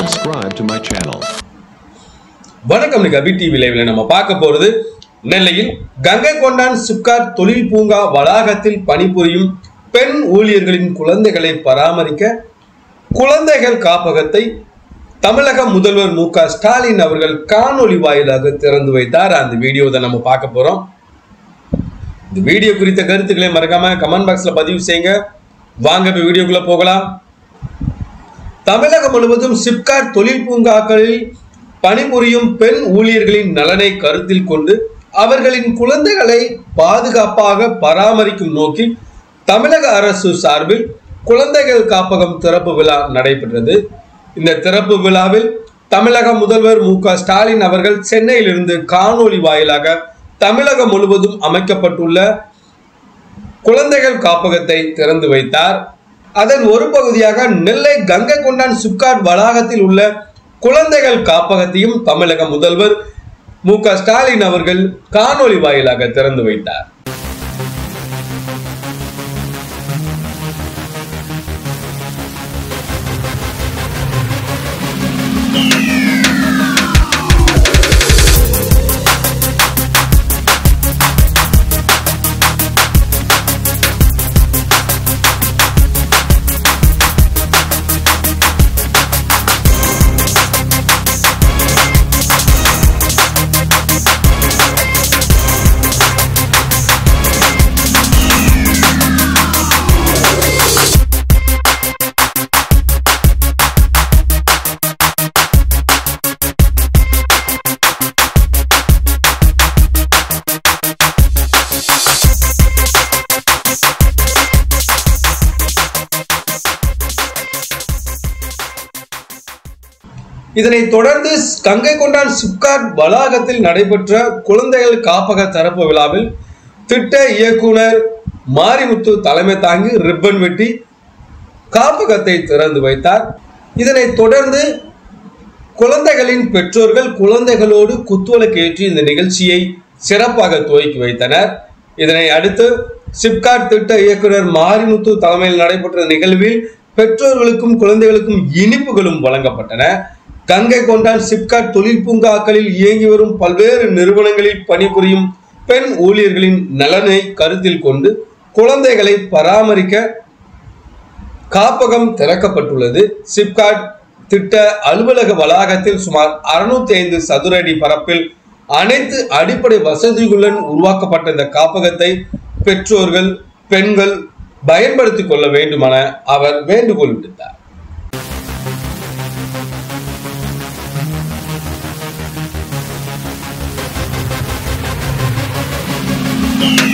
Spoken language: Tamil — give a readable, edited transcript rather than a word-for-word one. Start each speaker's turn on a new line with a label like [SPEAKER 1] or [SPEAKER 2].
[SPEAKER 1] subscribe to my channel.
[SPEAKER 2] வணக்கம் நிகழ்ச்சி டிவி லைவ்ல நம்ம பார்க்க போறது நெல்லையில் கங்கை கொண்டான் சிப்காட் தொழில் பூங்கா வளாகத்தில் பணிபுரியும் பெண் ஊழியர்களின் குழந்தைகளை பராமரிக்க குழந்தைகள் காப்பகத்தை தமிழக முதல்வர் மு.க. ஸ்டாலின் அவர்கள் காணொளி வாயிலாக திறந்து வைத்தார். அந்த வீடியோவை நம்ம பார்க்க போறோம். இந்த வீடியோ குறித்த கருத்துக்களை மறக்காம கமெண்ட் பாக்ஸ்ல பதிவு செய்யுங்க. வாங்க வீடியோக்குள்ள போகலாம். தமிழகம் முழுவதும் சிப்காட் தொழில் பூங்காக்களில் பணிபுரியும் பெண் ஊழியர்களின் நலனை கருத்தில் கொண்டு அவர்களின் குழந்தைகளை பாதுகாப்பாக பராமரிக்கும் நோக்கில் தமிழக அரசு சார்பில் குழந்தைகள் காப்பகம் திறப்பு விழா நடைபெற்றது. இந்த திறப்பு விழாவில் தமிழக முதல்வர் மு.க. ஸ்டாலின் அவர்கள் சென்னையிலிருந்து காணொலி வாயிலாக தமிழகம் முழுவதும் அமைக்கப்பட்டுள்ள குழந்தைகள் காப்பகத்தை திறந்து வைத்தார். அதன் ஒரு பகுதியாக நெல்லை கங்கை கொண்டான் சிப்காட் வளாகத்தில் உள்ள குழந்தைகள் காப்பகத்தையும் தமிழக முதல்வர் மு.க. ஸ்டாலின் அவர்கள் காணொலி வாயிலாக திறந்து வைத்தார். இதனைத் தொடர்ந்து கங்கை கொண்டான் சிப்காட் வளாகத்தில் நடைபெற்ற குழந்தைகள் காப்பக திறப்பு விழாவில் திட்ட இயக்குனர் மாரிமுத்து தலைமை தாங்கி ரிப்பன் வெட்டி காப்பகத்தை திறந்து வைத்தார். இதனைத் தொடர்ந்து குழந்தைகளின் பெற்றோர்கள் குழந்தைகளோடு குத்துவிளக்கு ஏற்றி இந்த நிகழ்ச்சியை சிறப்பாக துவக்கி வைத்தனர். இதனை அடுத்து சிப்காட் திட்ட இயக்குனர் மாரிமுத்து தலைமையில் நடைபெற்ற நிகழ்வில் பெற்றோர்களுக்கும் குழந்தைகளுக்கும் இனிப்புகளும் வழங்கப்பட்டன. கங்கை கொண்டான் சிப்காட் தொழில் பூங்காக்களில் இயங்கி வரும் பல்வேறு நிறுவனங்களில் பணிபுரியும் பெண் ஊழியர்களின் நலனை கருத்தில் கொண்டு குழந்தைகளை பராமரிக்க காப்பகம் திறக்கப்பட்டுள்ளது. சிப்காட் திட்ட அலுவலக வளாகத்தில் சுமார் 605 சதுர அடி பரப்பில் அனைத்து அடிப்படை வசதிகளுடன் உருவாக்கப்பட்ட இந்த காப்பகத்தை பெற்றோர்கள் பெண்கள் பயன்படுத்திக் கொள்ள வேண்டுமென அவர் வேண்டுகோள் விடுத்தார்.
[SPEAKER 3] Yeah.